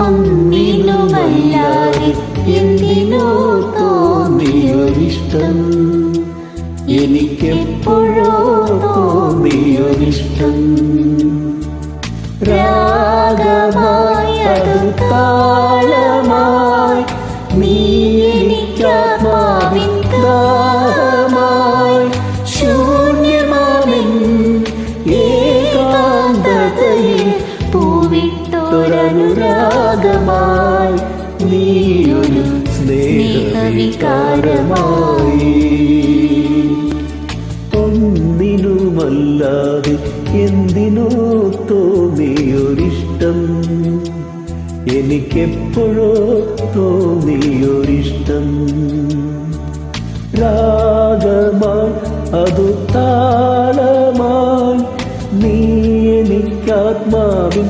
ഒന്നിനുമല്ലാതെ എന്തിനോ തോന്നിയൊരിഷ്ടം, എനിക്കെപ്പോഴോ തോന്നിയൊരിഷ്ടം. രാഗമായി അത് താളമായി, നീ എനിക്കാത്മാവിൻ ദാഹമായി. ശൂന്യമാണെൻ ഏകാന്തതയിൽ പൂവിട്ടൊരനുരാഗമായി, നീയൊരു സ്നേഹവികാരമായി. ഒന്നിനുമല്ലാതെ എന്തിനോ തോന്നിയൊരിഷ്ടം, എനിക്കെപ്പോഴോ തോന്നിയൊരിഷ്ടം. രാഗമായി അതു താളമായി, നീ എനിക്കാത്മാവിൻ